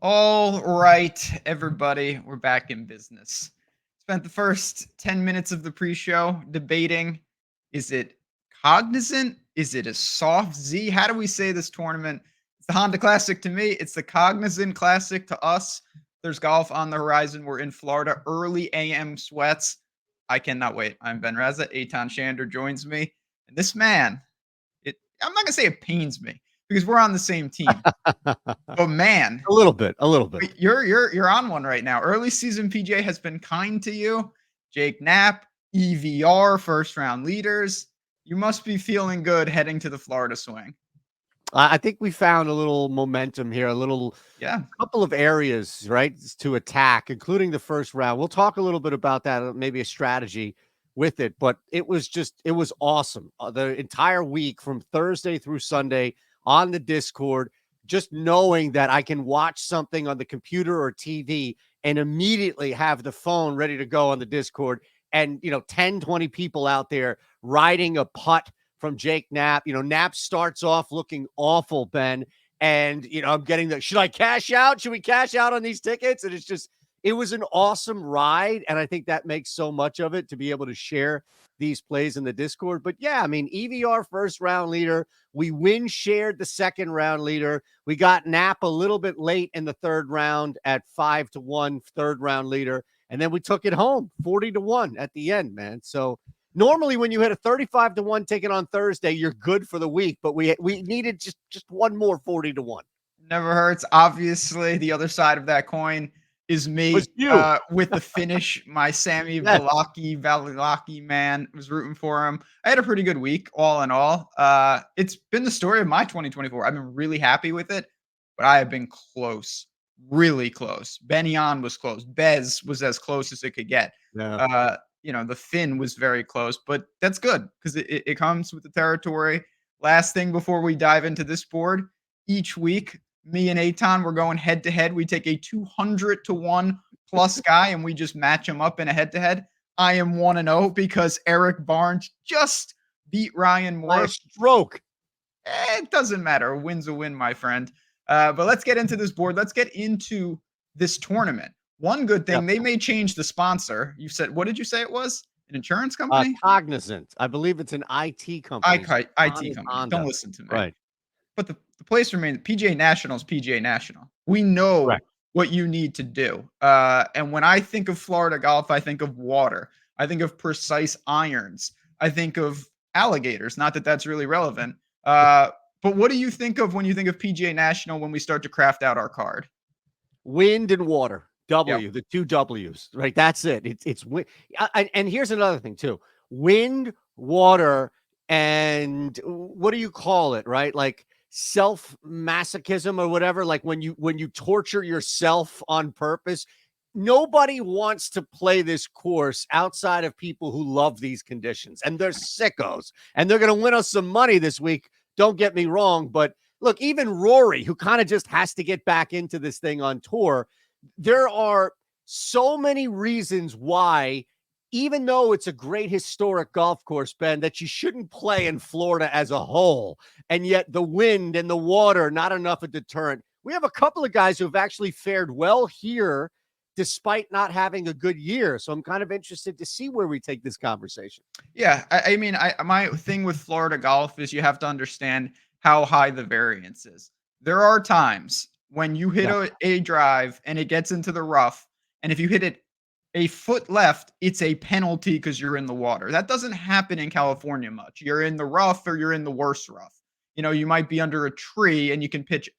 All right, everybody, we're back in business. Spent the first 10 minutes of the pre-show debating, is it Cognizant? Is it a soft Z? How do we say this tournament? It's the Honda Classic to me. It's the Cognizant Classic to us. There's golf on the horizon. We're in Florida. Early AM sweats. I cannot wait. I'm Ben Rasa. Eytan Shander joins me. And this man, I'm not going to say it pains me because we're on the same team. But man, A little bit, a little bit. you're on one right now. Early season PGA has been kind to you. Jake Knapp, EVR, first round leaders. You must be feeling good heading to the Florida swing. I think we found a little momentum here, Yeah. couple of areas, right, to attack, including the first round. We'll talk a little bit about that, maybe a strategy with it, but it was awesome. The entire week from Thursday through Sunday on the Discord, just knowing that I can watch something on the computer or TV and immediately have the phone ready to go on the Discord. And, 10, 20 people out there riding a putt from Jake Knapp. Knapp starts off looking awful, Ben. And, I'm getting should I cash out? Should we cash out on these tickets? And it was an awesome ride. And I think that makes so much of it to be able to share these plays in the Discord. But yeah, I mean, EVR first round leader. We shared the second round leader. We got Knapp a little bit late in the third round at 5-1 third round leader. And then we took it home 40-1 at the end, man. So normally when you hit a 35-1 ticket on Thursday, you're good for the week, but we needed just one more 40-1. Never hurts. Obviously, the other side of that coin is me with the finish. My Sammy Valaki man was rooting for him. I had a pretty good week, all in all. It's been the story of my 2024. I've been really happy with it, but I have been close, really close. Benyon was close. Bez was as close as it could get. Yeah. The Finn was very close, but that's good because it comes with the territory. Last thing before we dive into this board, each week, me and Eytan, we're going head to head. We take a 200-1 plus guy and we just match him up in a head to head. I am 1-0 because Eric Barnes just beat Ryan Moore. By a stroke. It doesn't matter. A win's a win, my friend. But let's get into this board. Let's get into this tournament. One good thing, they may change the sponsor. You said, what did you say it was? An insurance company? Cognizant. I believe it's an IT company. IT company. Don't listen to me. Right. But the place remains PGA National is PGA National. We know what you need to do. And when I think of Florida golf, I think of water. I think of precise irons. I think of alligators. Not that that's really relevant. But what do you think of when you think of PGA National when we start to craft out our card? Wind and water. The two W's, right? That's it. It's and here's another thing too: wind, water, and what do you call it? Right? Like self-masochism or whatever. Like when you torture yourself on purpose. Nobody wants to play this course outside of people who love these conditions, and they're sickos, and they're going to win us some money this week. Don't get me wrong, but look, even Rory, who kind of just has to get back into this thing on tour. There are so many reasons why, even though it's a great historic golf course, Ben, that you shouldn't play in Florida as a whole. And yet the wind and the water, not enough a deterrent. We have a couple of guys who have actually fared well here despite not having a good year. So I'm kind of interested to see where we take this conversation. Yeah. I mean, my thing with Florida golf is you have to understand how high the variance is. There are times when you hit a drive and it gets into the rough, and if you hit it a foot left, it's a penalty because you're in the water. That doesn't happen in California much. You're in the rough or you're in the worst rough. You might be under a tree and you can pitch.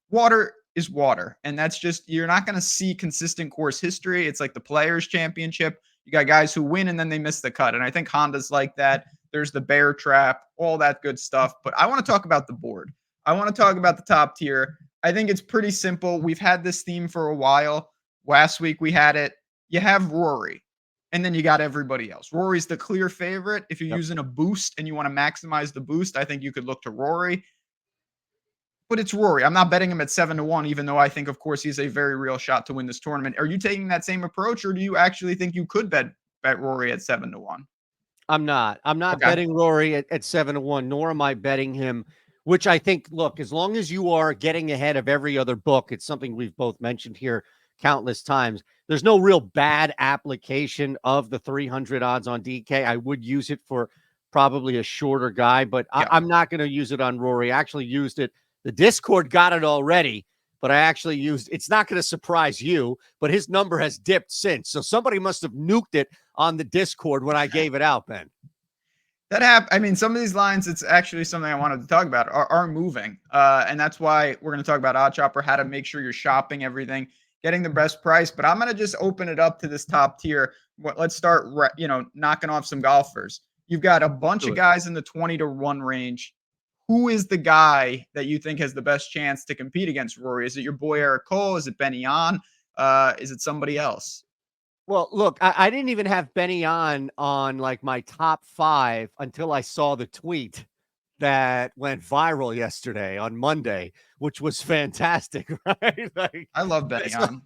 Water is water, and that's just, you're not going to see consistent course history. It's like the Players Championship. You got guys who win and then they miss the cut, and I think Honda's like that. There's the bear trap, all that good stuff. But I want to talk about the board. I want to talk about the top tier. I think it's pretty simple. We've had this theme for a while. Last week we had it. You have Rory, and then you got everybody else. Rory's the clear favorite. If you're using a boost and you want to maximize the boost, I think you could look to Rory. But it's Rory. I'm not betting him at 7-1, even though I think, of course, he's a very real shot to win this tournament. Are you taking that same approach, or do you actually think you could bet Rory at 7-1? I'm not betting Rory at 7-1, nor am I betting him which I think, look, as long as you are getting ahead of every other book, it's something we've both mentioned here countless times. There's no real bad application of the 300 odds on DK. I would use it for probably a shorter guy, but Yeah. I'm not going to use it on Rory. I actually used it. The Discord got it already, but I actually used, it's not going to surprise you, but his number has dipped since. So somebody must have nuked it on the Discord when I gave it out, Ben. I mean, some of these lines, it's actually something I wanted to talk about, are moving. And that's why we're going to talk about Odd Chopper, how to make sure you're shopping everything, getting the best price. But I'm going to just open it up to this top tier. Let's start, knocking off some golfers. You've got a bunch of guys in the 20 to 1 range. Who is the guy that you think has the best chance to compete against Rory? Is it your boy Eric Cole? Is it Ben Eytan? Is it somebody else? Well, look, I didn't even have Benny on like my top 5 until I saw the tweet that went viral yesterday on Monday, which was fantastic, right? Like, I love Benny on.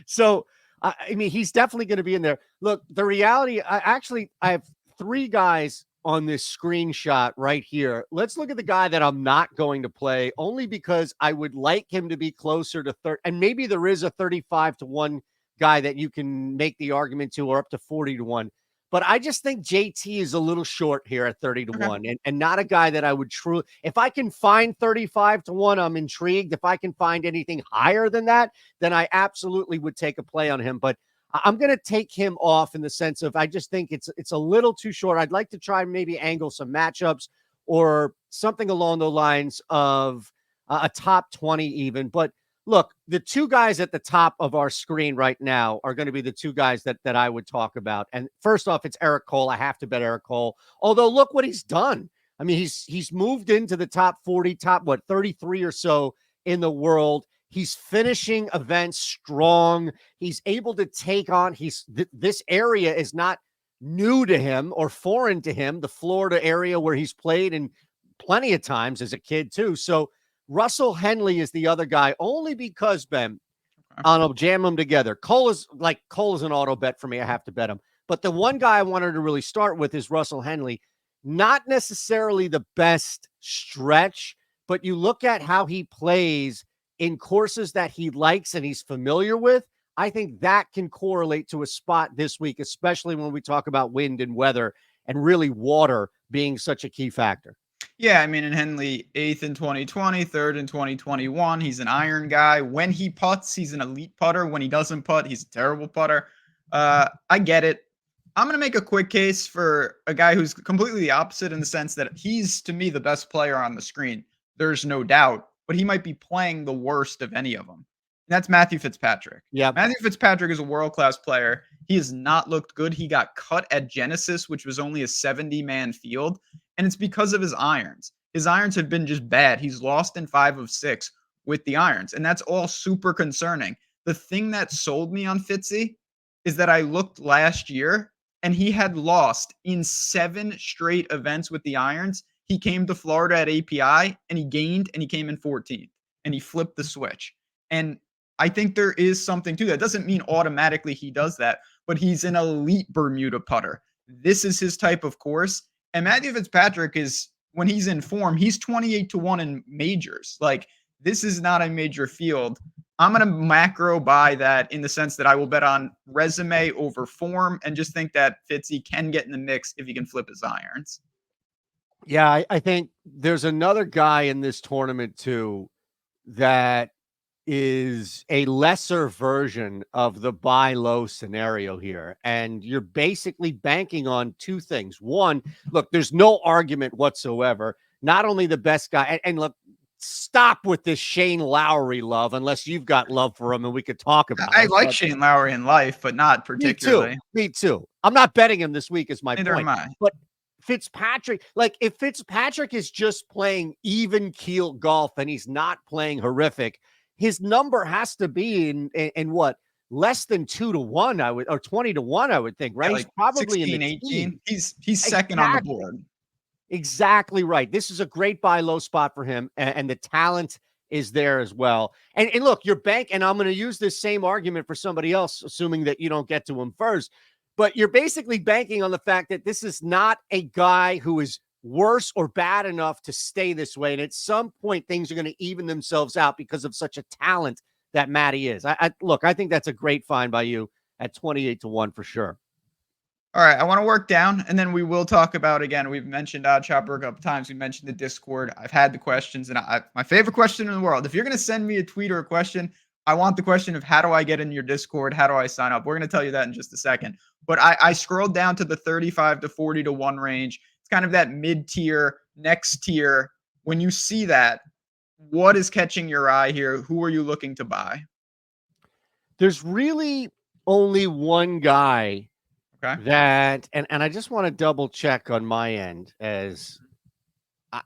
So, I mean, he's definitely going to be in there. Look, the reality, I have 3 guys on this screenshot right here. Let's look at the guy that I'm not going to play, only because I would like him to be closer to 30, and maybe there is a 35 to 1 guy that you can make the argument to, or up to 40 to 1. But I just think JT is a little short here at 30 to 1, and not a guy that I would truly, if I can find 35 to 1, I'm intrigued. If I can find anything higher than that, then I absolutely would take a play on him. But I'm going to take him off in the sense of, I just think it's a little too short. I'd like to try and maybe angle some matchups or something along the lines of a top 20 even. But look, the 2 guys at the top of our screen right now are going to be the 2 guys that I would talk about. And first off, it's Eric Cole. I have to bet Eric Cole. Although, look what he's done. I mean, he's moved into the top 40, top 33 or so in the world. He's finishing events strong. He's able to take on. This area is not new to him or foreign to him. The Florida area where he's played in plenty of times as a kid too. So Russell Henley is the other guy, only because, Ben, I'll jam them together. Cole is an auto bet for me. I have to bet him. But the one guy I wanted to really start with is Russell Henley. Not necessarily the best stretch, but you look at how he plays in courses that he likes and he's familiar with. I think that can correlate to a spot this week, especially when we talk about wind and weather and really water being such a key factor. Yeah, I mean, and Henley, 8th in 2020, 3rd in 2021. He's an iron guy. When he putts, he's an elite putter. When he doesn't putt, he's a terrible putter. I get it. I'm going to make a quick case for a guy who's completely the opposite in the sense that he's, to me, the best player on the screen. There's no doubt, but he might be playing the worst of any of them. And that's Matthew Fitzpatrick. Yeah. Matthew Fitzpatrick is a world-class player. He has not looked good. He got cut at Genesis, which was only a 70-man field. And it's because of his irons. His irons have been just bad. He's lost in 5 of 6 with the irons. And that's all super concerning. The thing that sold me on Fitzy is that I looked last year and he had lost in 7 straight events with the irons. He came to Florida at API and he gained and he came in 14th and he flipped the switch. And I think there is something to that. Doesn't mean automatically he does that, but he's an elite Bermuda putter. This is his type of course. And Matthew Fitzpatrick is, when he's in form, he's 28 to 1 in majors. Like, this is not a major field. I'm going to macro buy that in the sense that I will bet on resume over form and just think that Fitzy can get in the mix if he can flip his irons. Yeah, I think there's another guy in this tournament too that is a lesser version of the buy low scenario here. And you're basically banking on 2 things. One, look, there's no argument whatsoever. Not only the best guy, and look, stop with this Shane Lowry love, unless you've got love for him and we could talk about it. I like Shane Lowry in life, but not particularly. Me too. I'm not betting him this week is my Neither point. am I. But Fitzpatrick, like if Fitzpatrick is just playing even keel golf and he's not playing horrific, his number has to be in what, less than 2 to 1, I would, or 20 to 1, I would think, right? Yeah, He's probably 16, in the 18. He's second on the board. Exactly right. This is a great buy low spot for him, and the talent is there as well. And look, your bank, and I'm going to use this same argument for somebody else, assuming that you don't get to him first, but you're basically banking on the fact that this is not a guy who is worse or bad enough to stay this way. And at some point, things are going to even themselves out because of such a talent that Matty is. Look, I think that's a great find by you at 28-1 for sure. All right, I want to work down, and then we will talk about, again, we've mentioned Odd Chopper a couple times. We mentioned the Discord. I've had the questions, and my favorite question in the world. If you're going to send me a tweet or a question, I want the question of how do I get in your Discord? How do I sign up? We're going to tell you that in just a second. But I scrolled down to the 35 to 40 to 1 range. It's kind of that mid-tier, next tier. When you see that, what is catching your eye here? Who are you looking to buy? There's really only one guy Okay. that, and I just want to double check on my end, as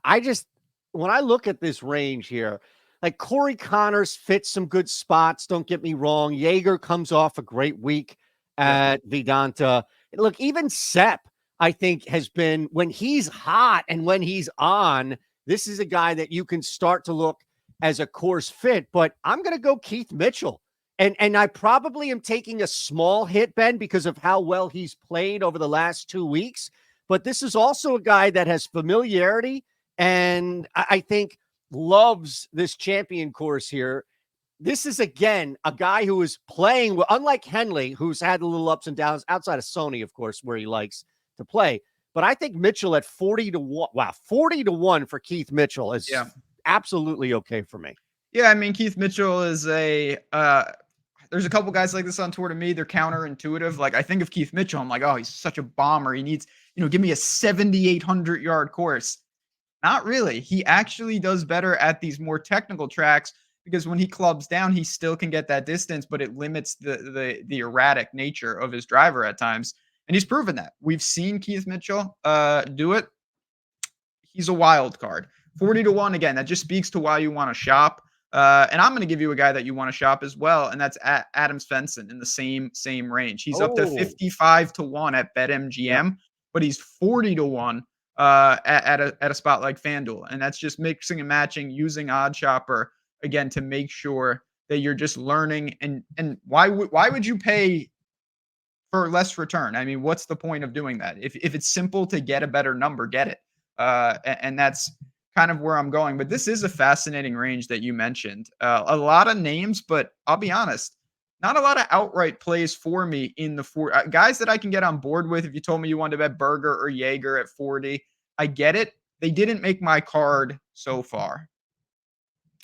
I just, when I look at this range here, like Corey Connors fits some good spots. Don't get me wrong. Jaeger comes off a great week at Vedanta. Look, even Sepp, I think, has been, when he's hot and when he's on, this is a guy that you can start to look as a course fit. But I'm going to go Keith Mitchell. And I probably am taking a small hit, Ben, because of how well he's played over the last 2 weeks. But this is also a guy that has familiarity and I think loves this champion course here. This is, again, a guy who is playing, unlike Henley, who's had a little ups and downs outside of Sony, of course, where he likes to play. But I think Mitchell at 40-1, 40-1 for Keith Mitchell is absolutely okay for me. Yeah, I mean, Keith Mitchell is there's a couple guys like this on tour to me. They're counterintuitive. Like, I think of Keith Mitchell, I'm like, oh, he's such a bomber. He needs, give me a 7,800 yard course. Not really. He actually does better at these more technical tracks because when he clubs down, he still can get that distance, but it limits the erratic nature of his driver at times. And he's proven that. We've seen Keith Mitchell do it. He's a wild card. 40-1, again, that just speaks to why you want to shop. And I'm going to give you a guy that you want to shop as well, and that's Adam Svensson in the same range. He's up to 55-1 at BetMGM, but he's 40-1 at a spot like FanDuel, and that's just mixing and matching using Odd Chopper again to make sure that you're just learning. And why would you pay for less return? I mean, what's the point of doing that? If it's simple to get a better number, get it. And that's kind of where I'm going. But this is a fascinating range that you mentioned. A lot of names, but I'll be honest, not a lot of outright plays for me in the four guys that I can get on board with. If you told me you wanted to bet Berger or Jaeger at 40, I get it. They didn't make my card so far.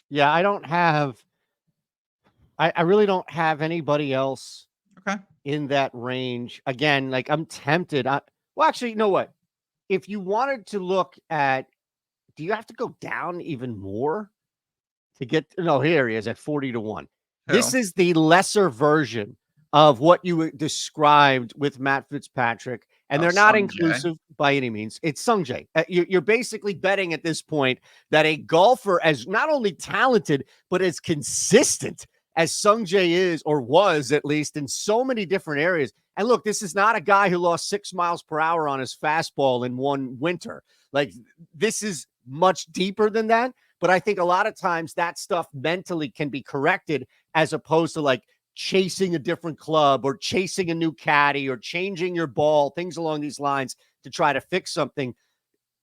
Yeah, I don't have, I really don't have anybody else in that range. Again, like I'm tempted. Well, actually, you know what? If you wanted to look at, do you have to go down even more to get? No, here he is at 40-1. This is the lesser version of what you described with Matt Fitzpatrick, and they're not inclusive by any means. It's Sungjae. You're basically betting at this point that a golfer as not only talented, but as consistent as Sungjae is, or was at least, in so many different areas. And look, this is not a guy who lost 6 miles per hour on his fastball in one winter. Like, this is much deeper than that. But I think a lot of times that stuff mentally can be corrected, as opposed to like chasing a different club or chasing a new caddy or changing your ball, things along these lines to try to fix something.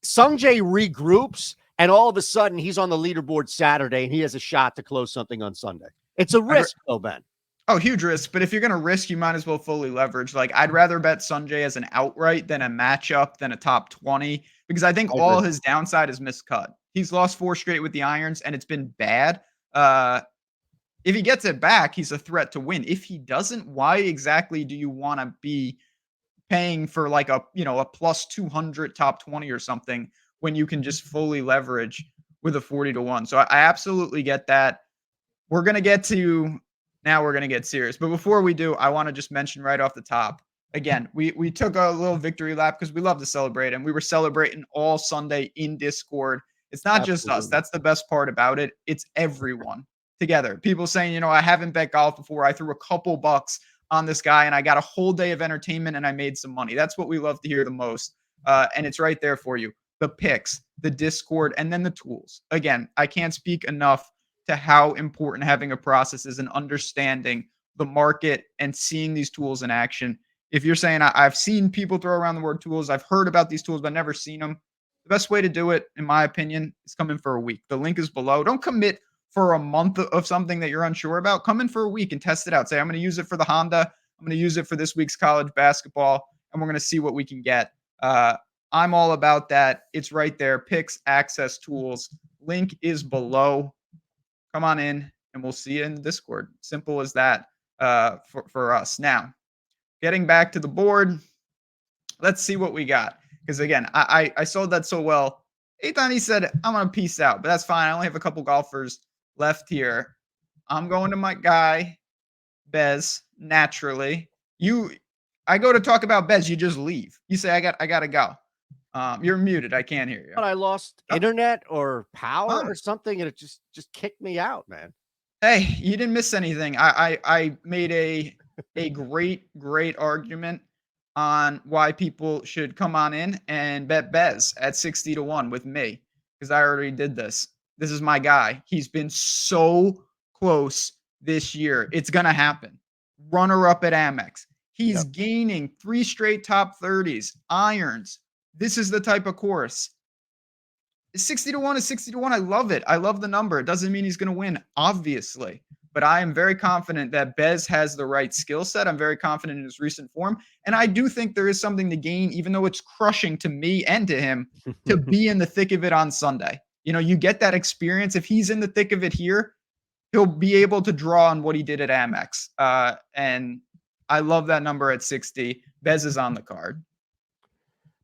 Sungjae regroups, and all of a sudden he's on the leaderboard Saturday and he has a shot to close something on Sunday. It's a risk, though, Ben. Oh, huge risk. But if you're going to risk, you might as well fully leverage. Like, I'd rather bet Sungjae as an outright than a matchup than a top 20, because I think all his downside is miscut. He's lost 4 straight with the irons, and it's been bad. If he gets it back, he's a threat to win. If he doesn't, why exactly do you want to be paying for like a plus 200 top 20 or something when you can just fully leverage with a 40-1? So I absolutely get that. We're going to get serious. But before we do, I want to just mention right off the top, again, we took a little victory lap because we love to celebrate, and we were celebrating all Sunday in Discord. It's not just us. That's the best part about it. It's everyone together. People saying, I haven't bet golf before. I threw a couple bucks on this guy and I got a whole day of entertainment and I made some money. That's what we love to hear the most. And it's right there for you. The picks, the Discord, and then the tools. Again, I can't speak enough to how important having a process is and understanding the market and seeing these tools in action. If you're saying, I've seen people throw around the word tools, I've heard about these tools, but never seen them, the best way to do it, in my opinion, is come in for a week. The link is below. Don't commit for a month of something that you're unsure about. Come in for a week and test it out. Say, I'm going to use it for the Honda. I'm going to use it for this week's college basketball, and we're going to see what we can get. I'm all about that. It's right there. Picks, access, tools. Link is below. Come on in, and we'll see you in the Discord. Simple as that for us. Now, getting back to the board, let's see what we got. Because again, I sold that so well. Eytan, he said, I'm going to peace out, but that's fine. I only have a couple golfers left here. I'm going to my guy, Bez, naturally. I go to talk about Bez, you just leave. You say, I got to go. You're muted. I can't hear you. But I lost internet or power Oh. or something, and it just kicked me out, man. Hey, you didn't miss anything. I made a great argument on why people should come on in and bet Bez at 60 to 1 with me, because I already did this. This is my guy. He's been so close this year. It's going to happen. Runner up at Amex. He's gaining 3 straight top 30s, irons. This is the type of course. 60 to 1 is 60 to 1. I love it. I love the number. It doesn't mean he's going to win, obviously. But I am very confident that Bez has the right skill set. I'm very confident in his recent form. And I do think there is something to gain, even though it's crushing to me and to him, to be in the thick of it on Sunday. You know, you get that experience. If he's in the thick of it here, he'll be able to draw on what he did at Amex. And I love that number at 60. Bez is on the card.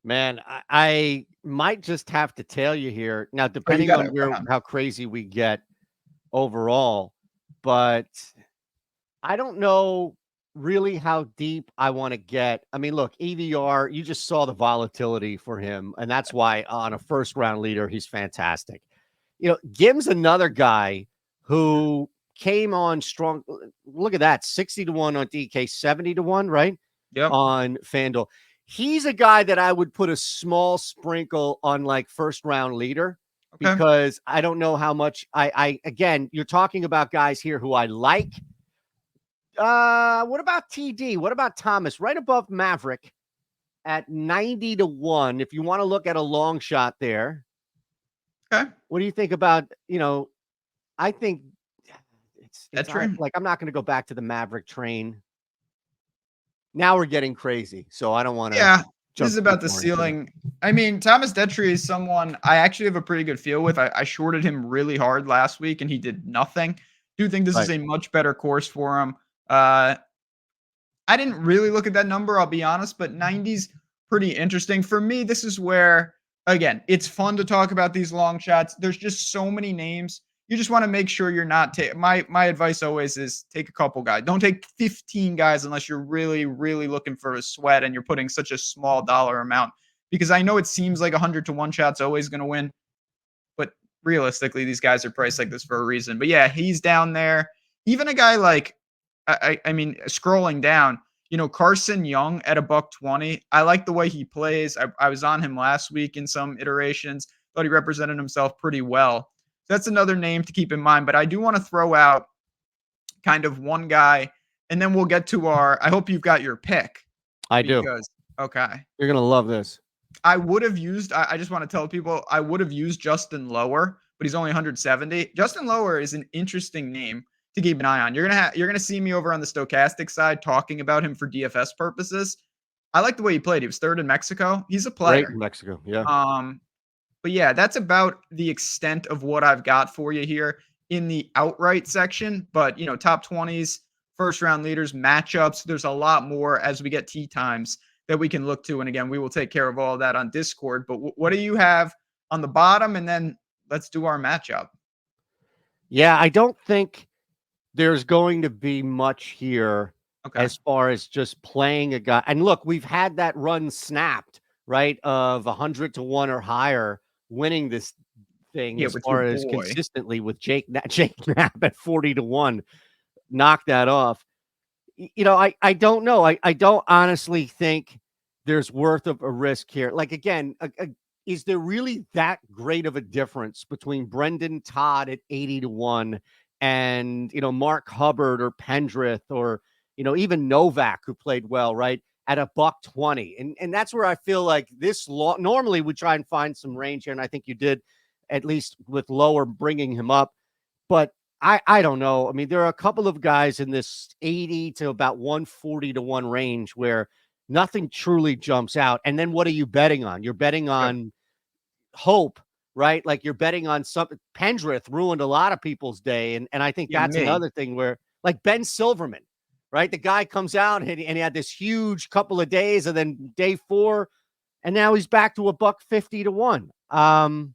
Man, I might just have to tell you here now, depending on how crazy we get overall, but I don't know really how deep I want to get. I mean, look, EVR, you just saw the volatility for him, and that's why on a first round leader, he's fantastic. You know, Gim's another guy who came on strong. Look at that, 60 to 1 on DK, 70 to 1, right? Yep. On FanDuel. He's a guy that I would put a small sprinkle on like first round leader, because I don't know how much again, you're talking about guys here who I like. What about TD? What about Thomas? Right above Maverick at 90 to 1. If you want to look at a long shot there. Okay. What do you think about, I think it's like, I'm not going to go back to the Maverick train. Now we're getting crazy, so I don't want to. Yeah, this is about the ceiling. I mean, Thomas Detry is someone I actually have a pretty good feel with. I shorted him really hard last week, and he did nothing. Do think this is a much better course for him. I didn't really look at that number, I'll be honest, but 90's pretty interesting. For me, this is where, again, it's fun to talk about these long shots. There's just so many names. You just want to make sure you're not my advice always is take a couple guys. Don't take 15 guys unless you're really, really looking for a sweat and you're putting such a small dollar amount. Because I know it seems like 100 to 1 shot's always going to win, but realistically, these guys are priced like this for a reason. But yeah, he's down there. Even a guy like, I mean, scrolling down, Carson Young at $120. I like the way he plays. I was on him last week in some iterations. Thought he represented himself pretty well. That's another name to keep in mind, but I do want to throw out kind of one guy, and then we'll get to I hope you've got your pick. I do. Okay. You're going to love this. I would have used, I just want to tell people, I would have used Justin Lower, but he's only 170. Justin Lower is an interesting name to keep an eye on. You're going to see me over on the stochastic side talking about him for DFS purposes. I like the way he played. He was third in Mexico. He's a player. Great in Mexico, yeah. But yeah, that's about the extent of what I've got for you here in the outright section. But, top 20s, first round leaders, matchups, there's a lot more as we get tee times that we can look to. And again, we will take care of all of that on Discord. But what do you have on the bottom? And then let's do our matchup. Yeah, I don't think there's going to be much here as far as just playing a guy. And look, we've had that run snapped, right, of 100 to 1 or higher winning this thing, as far as consistently with Jake Knapp at 40 to 1. Knock that off. I don't know. I don't honestly think there's worth of a risk here. Like, again, is there really that great of a difference between Brendan Todd at 80 to 1 and, Mark Hubbard or Pendrith or, even Novak, who played well, right, at a $120. And that's where I feel like this normally we try and find some range here. And I think you did, at least with lower bringing him up. But I don't know. I mean, there are a couple of guys in this 80 to about 140 to 1 range where nothing truly jumps out. And then what are you betting on? You're betting on hope, right? Like you're betting on something. Pendrith ruined a lot of people's day. And I think that's another thing where, like Ben Silverman, right? The guy comes out and he had this huge couple of days, and then day 4, and now he's back to a $150 to 1.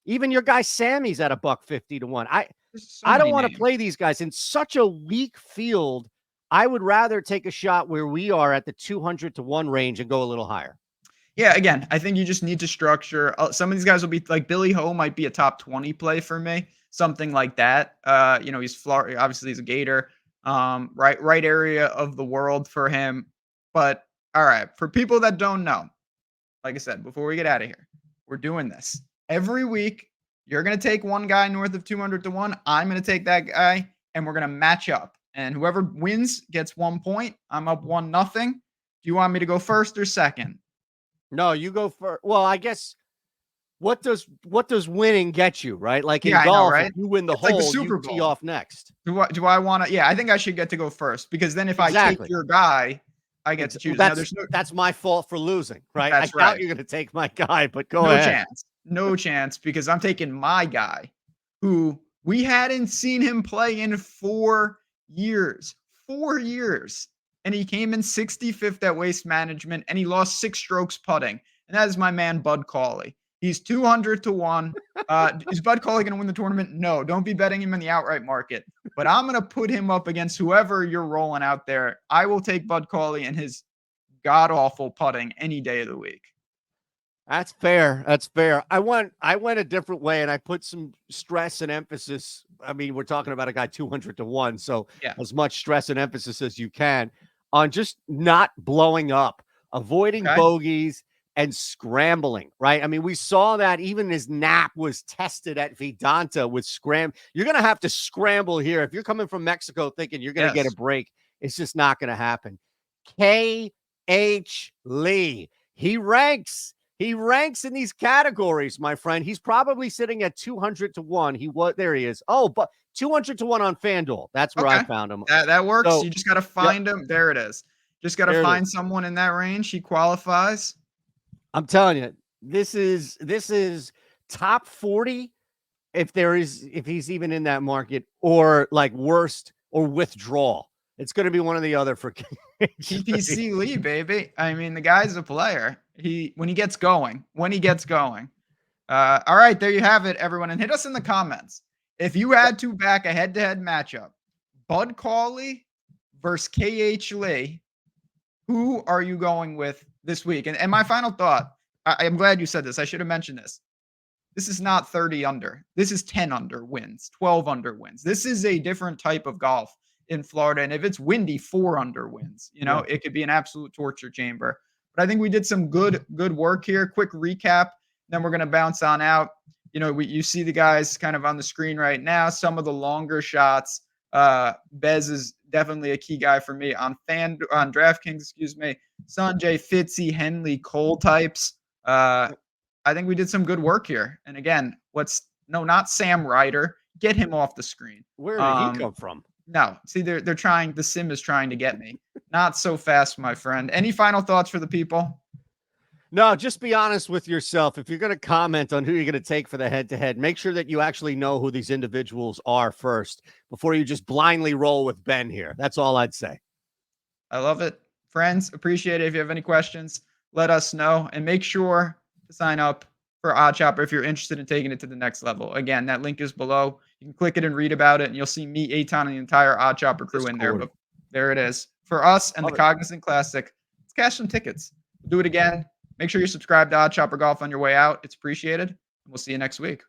Even your guy Sammy's at a $150 to 1. I don't want to play these guys in such a weak field. I would rather take a shot where we are at the 200 to 1 range and go a little higher. Yeah, again, I think you just need to structure. Some of these guys will be like Billy Ho might be a top 20 play for me, something like that. He's Florida, obviously he's a Gator, right area of the world for him. But all right, for people that don't know, like I said, before we get out of here, we're doing this every week. You're going to take one guy north of 200 to 1. I'm going to take that guy, and we're going to match up. And whoever wins gets 1 point. I'm up 1-0. Do you want me to go first or second? No, you go first. Well, I guess what does winning get you, right? Like in golf, know, right? If you win the hole, like the Super Bowl. Tee off next. Do I want to? Yeah, I think I should get to go first, because then if I take your guy, I get to choose. Well, that's my fault for losing, right? That's I doubt you're going to take my guy, but go ahead. No chance, because I'm taking my guy, who we hadn't seen him play in 4 years. 4 years. And he came in 65th at Waste Management, and he lost 6 strokes putting. And that is my man, Bud Cauley. He's 200 to 1. Is Bud Cauley going to win the tournament? No, don't be betting him in the outright market. But I'm going to put him up against whoever you're rolling out there. I will take Bud Cauley and his god-awful putting any day of the week. That's fair. That's fair. I went a different way, and I put some stress and emphasis. I mean, we're talking about a guy 200 to 1, so as much stress and emphasis as you can on just not blowing up, avoiding bogeys, and scrambling, right? I mean, we saw that even his nap was tested at Vedanta with You're going to have to scramble here. If you're coming from Mexico thinking you're going to get a break, it's just not going to happen. K.H. Lee, he ranks in these categories, my friend. He's probably sitting at 200 to 1. There he is. Oh, but 200 to 1 on FanDuel. That's where I found him. That works. So, you just got to find him. There it is. Just got to find someone in that range. He qualifies. I'm telling you, this is top 40. If he's even in that market, or like worst or withdrawal. It's going to be one or the other for TPC Lee, baby. I mean, the guy's a player. When he gets going. All right, there you have it, everyone. And hit us in the comments. If you had to back a head-to-head matchup, Bud Cauley versus KH Lee, who are you going with this week? And my final thought, I'm glad you said this. I should have mentioned this. This is not 30 under. This is 10 under wins, 12 under wins. This is a different type of golf in Florida. And if it's windy, 4 under wins. It could be an absolute torture chamber. But I think we did some good work here. Quick recap. Then we're going to bounce on out. You see the guys kind of on the screen right now. Some of the longer shots. Bez is definitely a key guy for me on DraftKings. Excuse me. Sanjay, Fitzy, Henley, Cole types. I think we did some good work here. And again, not Sam Ryder. Get him off the screen. Where did he come from? No, see, they're trying. The sim is trying to get me. Not so fast, my friend. Any final thoughts for the people? No, just be honest with yourself. If you're going to comment on who you're going to take for the head-to-head, make sure that you actually know who these individuals are first before you just blindly roll with Ben here. That's all I'd say. I love it. Friends, appreciate it. If you have any questions, let us know. And make sure to sign up for OddsShopper if you're interested in taking it to the next level. Again, that link is below. You can click it and read about it, and you'll see me, Eytan, and the entire OddsShopper crew in there. But there it is. For us and the Cognizant Classic, let's cash some tickets. We'll do it again. Make sure you subscribe to OddsShopper Golf on your way out. It's appreciated. And we'll see you next week.